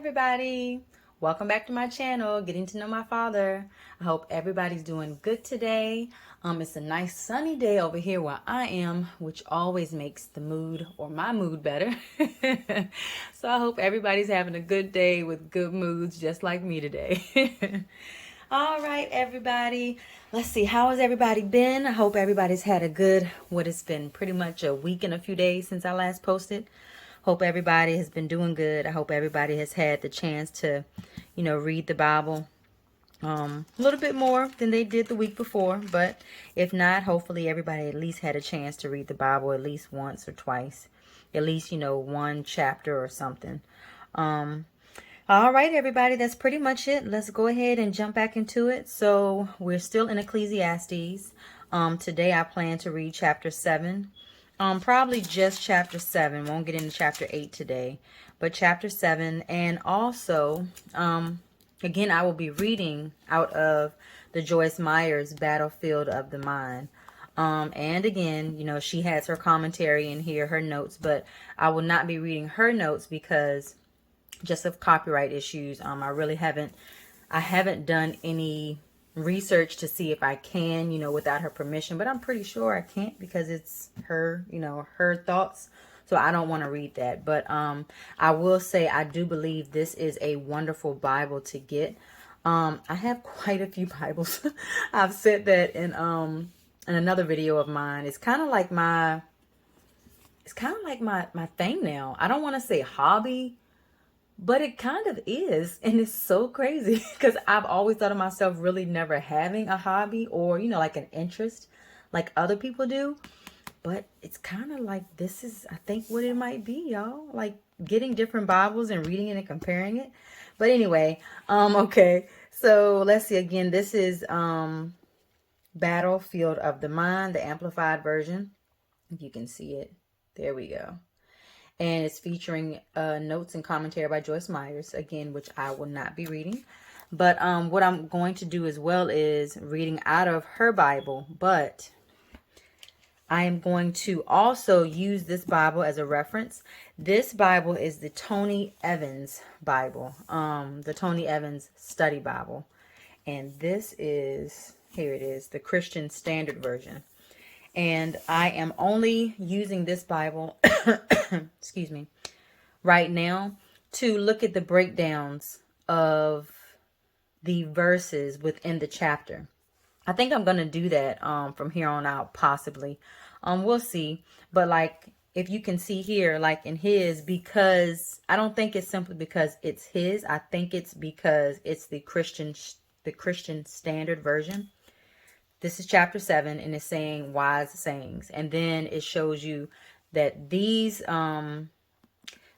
everybody. Welcome back to my channel, Getting to Know My Father. I hope everybody's doing good today. It's a nice sunny day over here where I am, which always makes the mood or my mood better. So I hope everybody's having a good day with good moods just like me today. All right, everybody. Let's see. How has everybody been? I hope everybody's had a good, what it's been pretty much a week and a few days since I last posted. Hope everybody has been doing good. I hope everybody has had the chance to, read the Bible a little bit more than they did the week before. But if not, hopefully everybody at least had a chance to read the Bible at least once or twice. At least, one chapter or something. All right, everybody, that's pretty much it. Let's go ahead and jump back into it. So we're still in Ecclesiastes. Today I plan to read chapter 7. Probably just chapter 7. Won't get into chapter 8 today, but chapter 7. And also, again, I will be reading out of the Joyce Meyer's Battlefield of the Mind. And again, she has her commentary in here, her notes, but I will not be reading her notes because just of copyright issues. I haven't done any research to see if I can, without her permission, but I'm pretty sure I can't because it's her, her thoughts. So I don't want to read that. But I will say I do believe this is a wonderful Bible to get. I have quite a few Bibles. I've said that in another video of mine. It's kind of like my thing now. I don't want to say hobby, but it kind of is. And it's so crazy because I've always thought of myself really never having a hobby or, like an interest like other people do. But it's kind of like this is, I think, what it might be, y'all. Like getting different Bibles and reading it and comparing it. But anyway, okay. So let's see again. This is Battlefield of the Mind, the Amplified version. If you can see it. There we go. And it's featuring notes and commentary by Joyce Myers, again, which I will not be reading. But what I'm going to do as well is reading out of her Bible. But I am going to also use this Bible as a reference. This Bible is the Tony Evans Bible, the Tony Evans Study Bible. And this is, here it is, the Christian Standard Version. And I am only using this Bible, excuse me, right now to look at the breakdowns of the verses within the chapter. I think I'm going to do that from here on out, possibly. We'll see. But like, if you can see here, like in his, because I don't think it's simply because it's his. I think it's because it's the Christian Standard Version. This is chapter 7, and it's saying wise sayings. And then it shows you that these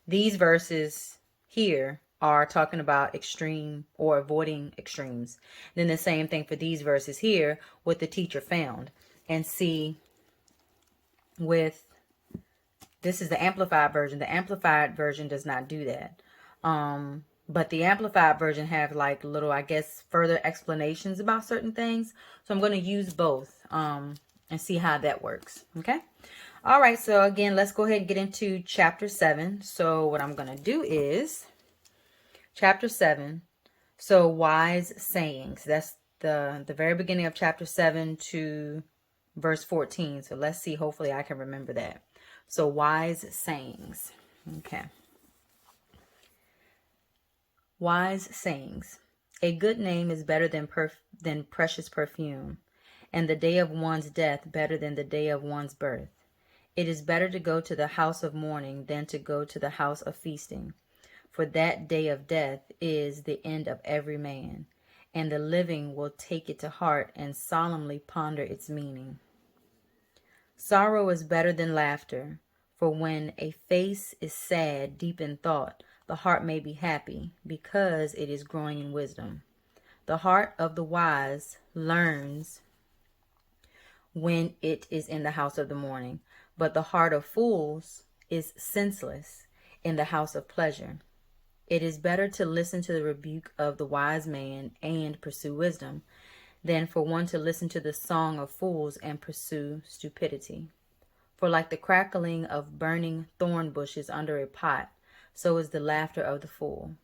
verses here are talking about extreme or avoiding extremes. Then the same thing for these verses here, what the teacher found. And see, with this is the Amplified version. The Amplified version does not do that. But the Amplified version have like little, I guess, further explanations about certain things. So I'm going to use both and see how that works. Okay. All right. So again, let's go ahead and get into chapter 7. So what I'm going to do is chapter 7. So wise sayings. That's the very beginning of chapter 7 to verse 14. So let's see. Hopefully I can remember that. So wise sayings. Okay. Wise sayings. A good name is better than precious perfume, and the day of one's death better than the day of one's birth. It is better to go to the house of mourning than to go to the house of feasting, for that day of death is the end of every man, and the living will take it to heart and solemnly ponder its meaning. Sorrow is better than laughter, for when a face is sad deep in thought, the heart may be happy because it is growing in wisdom. The heart of the wise learns when it is in the house of the mourning, but the heart of fools is senseless in the house of pleasure. It is better to listen to the rebuke of the wise man and pursue wisdom than for one to listen to the song of fools and pursue stupidity. For like the crackling of burning thorn bushes under a pot, so is the laughter of the fool.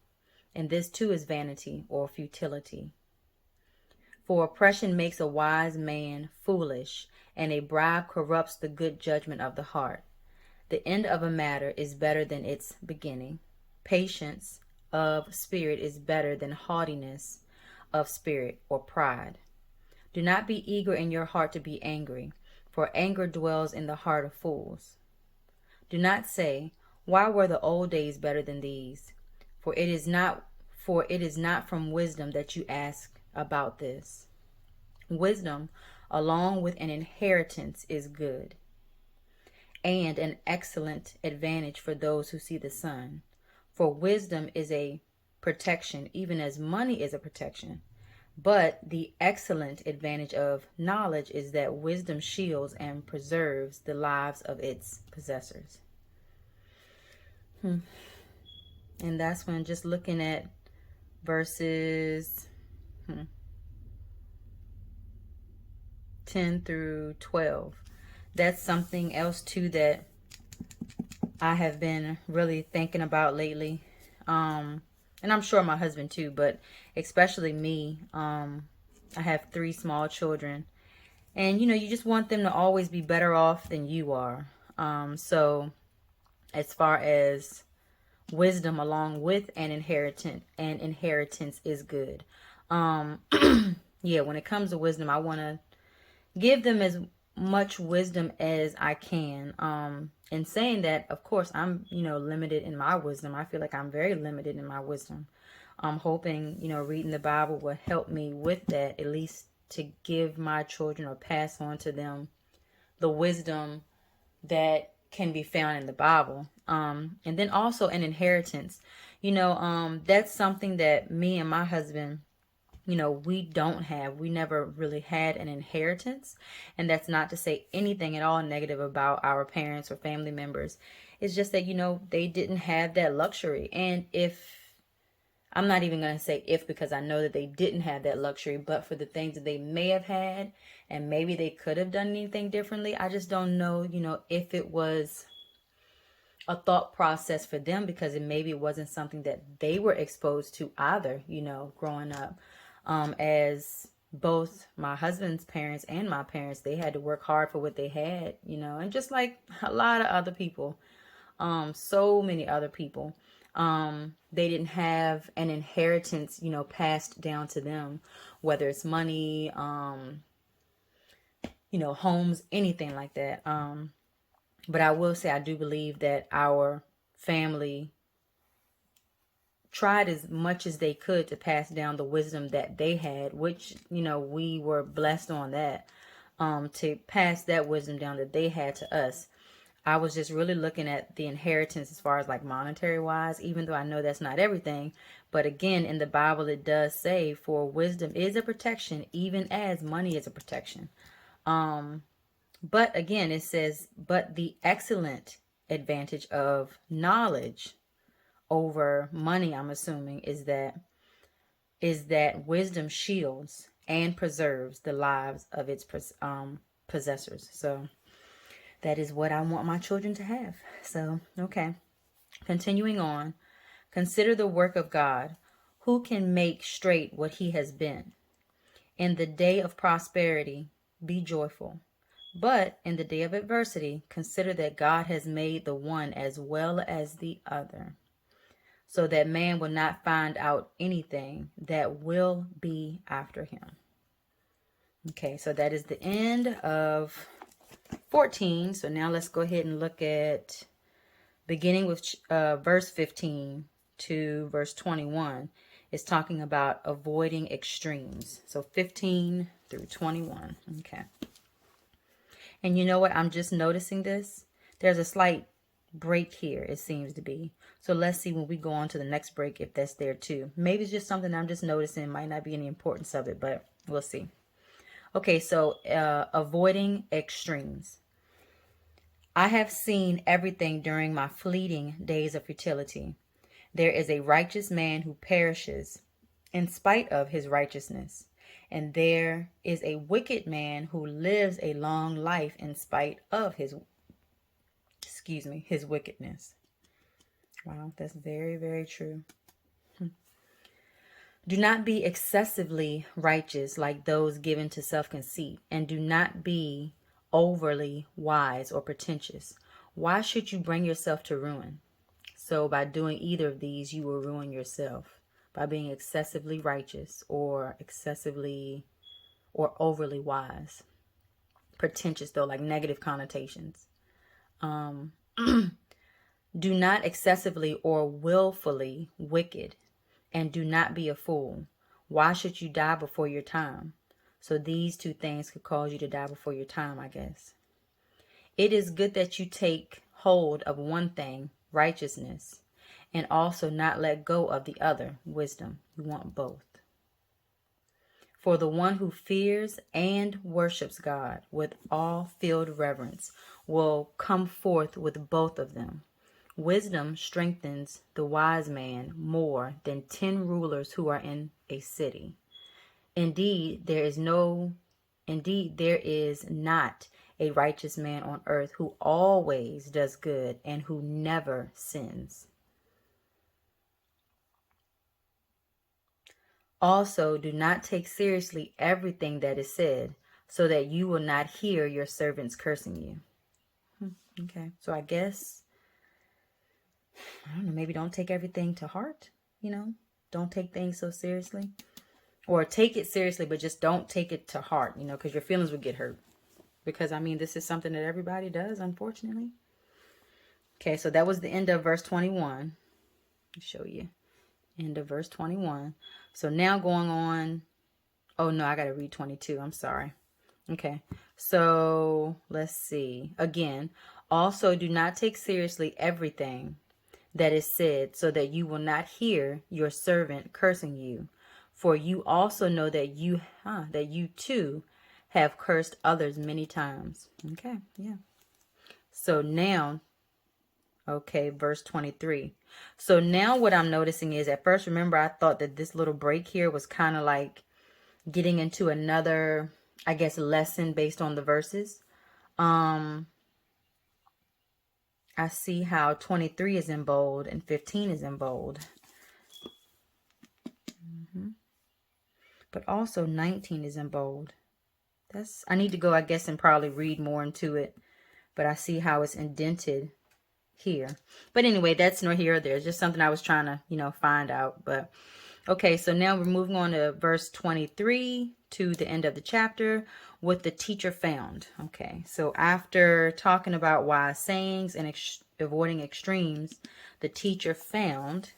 And this too is vanity or futility. For oppression makes a wise man foolish, and a bribe corrupts the good judgment of the heart. The end of a matter is better than its beginning. Patience of spirit is better than haughtiness of spirit or pride. Do not be eager in your heart to be angry, for anger dwells in the heart of fools. Do not say, why were the old days better than these? For it is not from wisdom that you ask about this. Wisdom, along with an inheritance, is good, and an excellent advantage for those who see the sun. For wisdom is a protection, even as money is a protection. But the excellent advantage of knowledge is that wisdom shields and preserves the lives of its possessors. And that's when just looking at verses 10 through 12. That's something else too that I have been really thinking about lately. And I'm sure my husband too, but especially me. I have 3 small children, and you just want them to always be better off than you are. So as far as wisdom along with an inheritance is good. Yeah, when it comes to wisdom, I want to give them as much wisdom as I can. In saying that, of course, I'm, limited in my wisdom. I feel like I'm very limited in my wisdom. I'm hoping, reading the Bible will help me with that, at least to give my children or pass on to them the wisdom that can be found in the Bible. And then also an inheritance. That's something that me and my husband, we don't have. We never really had an inheritance. And that's not to say anything at all negative about our parents or family members. It's just that, they didn't have that luxury. And I'm not even going to say if, because I know that they didn't have that luxury, but for the things that they may have had, and maybe they could have done anything differently, I just don't know, if it was a thought process for them, because it wasn't something that they were exposed to either, growing up. As both my husband's parents and my parents, they had to work hard for what they had, and just like a lot of other people, so many other people, they didn't have an inheritance, passed down to them, whether it's money, homes, anything like that. But I will say, I do believe that our family tried as much as they could to pass down the wisdom that they had, which, we were blessed on that, to pass that wisdom down that they had to us. I was just really looking at the inheritance as far as like monetary wise, even though I know that's not everything. But again, in the Bible, it does say, for wisdom is a protection, even as money is a protection. But again, it says, but the excellent advantage of knowledge over money, I'm assuming, is that wisdom shields and preserves the lives of its possessors. So that is what I want my children to have. So, okay. Continuing on. Consider the work of God. Who can make straight what he has been? In the day of prosperity, be joyful. But in the day of adversity, consider that God has made the one as well as the other, so that man will not find out anything that will be after him. Okay, so that is the end of 14. So now let's go ahead and look at beginning with verse 15 to verse 21. It's talking about avoiding extremes. So 15 through 21. Okay. And you know what? I'm just noticing this. There's a slight break here, it seems to be. So let's see when we go on to the next break if that's there too. Maybe it's just something I'm just noticing. Might not be any importance of it, but we'll see. Okay, so avoiding extremes. I have seen everything during my fleeting days of futility. There is a righteous man who perishes in spite of his righteousness, and there is a wicked man who lives a long life in spite of his wickedness. Wow, that's very, very true. Do not be excessively righteous like those given to self-conceit, and do not be overly wise or pretentious. Why should you bring yourself to ruin? So by doing either of these, you will ruin yourself by being excessively righteous or excessively or overly wise. Pretentious, though, like negative connotations. Do not excessively or willfully wicked, and do not be a fool. Why should you die before your time? So these two things could cause you to die before your time, I guess. It is good that you take hold of one thing, righteousness, and also not let go of the other, wisdom. You want both. For the one who fears and worships God with all filled reverence will come forth with both of them. Wisdom strengthens the wise man more than 10 rulers who are in a city. Indeed, there is not a righteous man on earth who always does good and who never sins. Also, do not take seriously everything that is said, so that you will not hear your servants cursing you. Okay, so I guess, I don't know, maybe don't take everything to heart, Don't take things so seriously. Or take it seriously, but just don't take it to heart, because your feelings would get hurt. Because, this is something that everybody does, unfortunately. Okay, so that was the end of verse 21. I'll show you. End of verse 21. So now going on. Oh, no, I got to read 22. I'm sorry. Okay, so let's see. Again, also do not take seriously everything that is said, so that you will not hear your servant cursing you. For you also know that you too have cursed others many times. Okay, yeah. So now, okay, verse 23. So now what I'm noticing is, at first, remember, I thought that this little break here was kind of like getting into another, I guess, lesson based on the verses. I see how 23 is in bold and 15 is in bold. But also 19 is in bold. I need to go, I guess, and probably read more into it. But I see how it's indented here. But anyway, that's nor here or there. It's just something I was trying to, find out. But okay, so now we're moving on to verse 23 to the end of the chapter. What the teacher found. Okay, so after talking about wise sayings and avoiding extremes, the teacher found,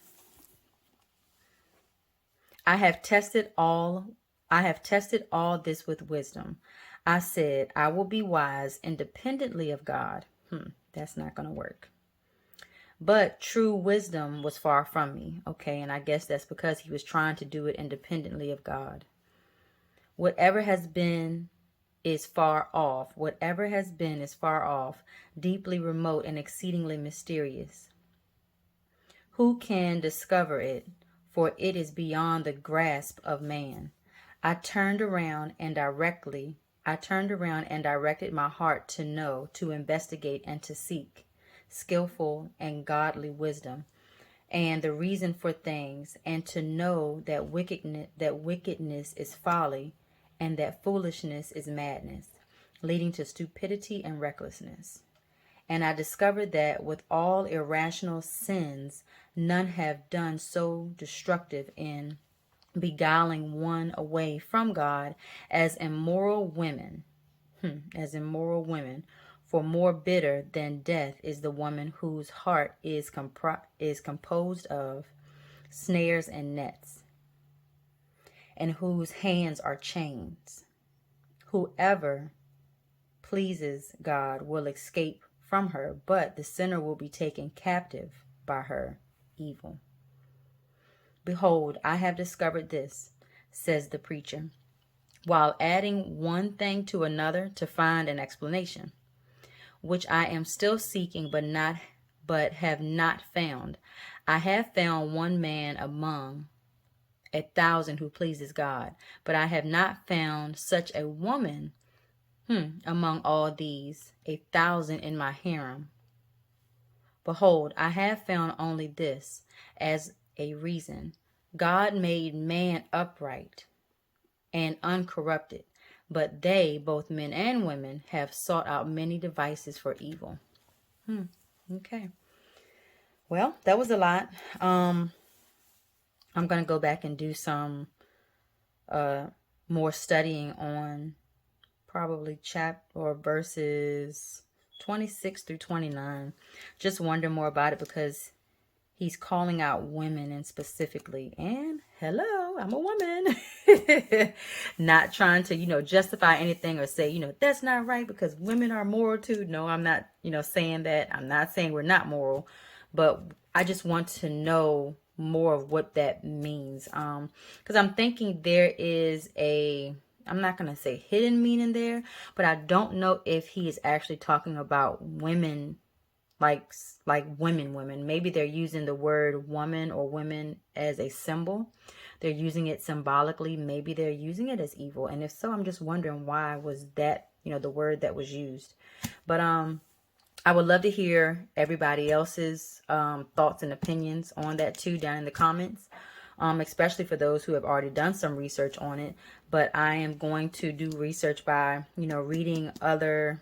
I have tested all this with wisdom. I said, I will be wise independently of God. That's not going to work. But true wisdom was far from me. Okay, and I guess that's because he was trying to do it independently of God. Whatever has been is far off. Whatever has been is far off, deeply remote and exceedingly mysterious. Who can discover it? For it is beyond the grasp of man. I turned around and directed my heart to know, to investigate, and to seek skillful and godly wisdom, and the reason for things, and to know that wickedness is folly, and that foolishness is madness, leading to stupidity and recklessness. And I discovered that with all irrational sins, none have done so destructive in beguiling one away from God as immoral women. For more bitter than death is the woman whose heart is composed of snares and nets, and whose hands are chains. Whoever pleases God will escape from her, but the sinner will be taken captive by her evil. Behold, I have discovered this, says the preacher, while adding one thing to another to find an explanation, which I am still seeking but have not found. I have found one man among 1,000 who pleases God, but I have not found such a woman among all these, 1,000 in my harem. Behold, I have found only this as a reason. God made man upright and uncorrupted, but they, both men and women, have sought out many devices for evil. Okay. Well, that was a lot. I'm going to go back and do some more studying on probably chapter or verses 26 through 29. Just wonder more about it because he's calling out women and specifically, and hello, I'm a woman. Not trying to, justify anything or say, that's not right because women are moral too. No, I'm not, saying that. I'm not saying we're not moral, but I just want to know more of what that means. Because I'm thinking there is I'm not going to say hidden meaning there, but I don't know if he is actually talking about women like women. Maybe they're using the word woman or women as a symbol. They're using it symbolically. Maybe they're using it as evil. And if so, I'm just wondering why was that, the word that was used. But I would love to hear everybody else's thoughts and opinions on that too down in the comments. Especially for those who have already done some research on it. But I am going to do research by, reading other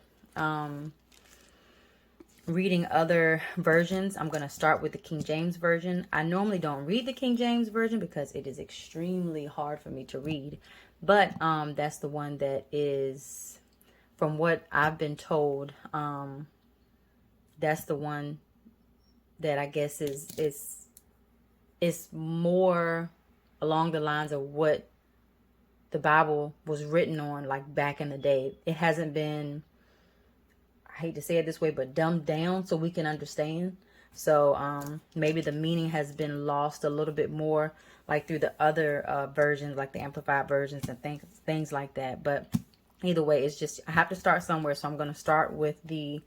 versions. I'm going to start with the King James Version. I normally don't read the King James Version because it is extremely hard for me to read. But that's the one that is, from what I've been told, that's the one that I guess is more along the lines of what the Bible was written on, like back in the day. It hasn't been, I hate to say it this way, but dumbed down so we can understand. So maybe the meaning has been lost a little bit more, like through the other versions, like the amplified versions and things like that. But either way, it's just, I have to start somewhere. So I'm going to start with the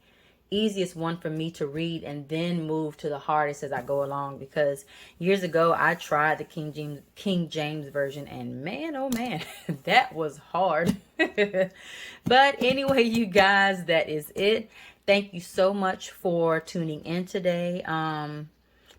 easiest one for me to read and then move to the hardest as I go along, because years ago I tried the King James version and man, oh man, that was hard. But anyway, you guys, that is it. Thank you so much for tuning in today.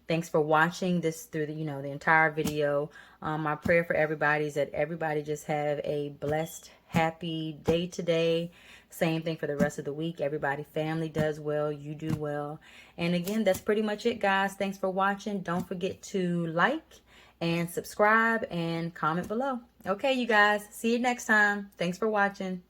Thanks for watching this through the entire video. My prayer for everybody is that everybody just have a blessed, happy day today. Same thing for the rest of the week. Everybody, family does well. You do well. And again, that's pretty much it, guys. Thanks for watching. Don't forget to like and subscribe and comment below. Okay, you guys. See you next time. Thanks for watching.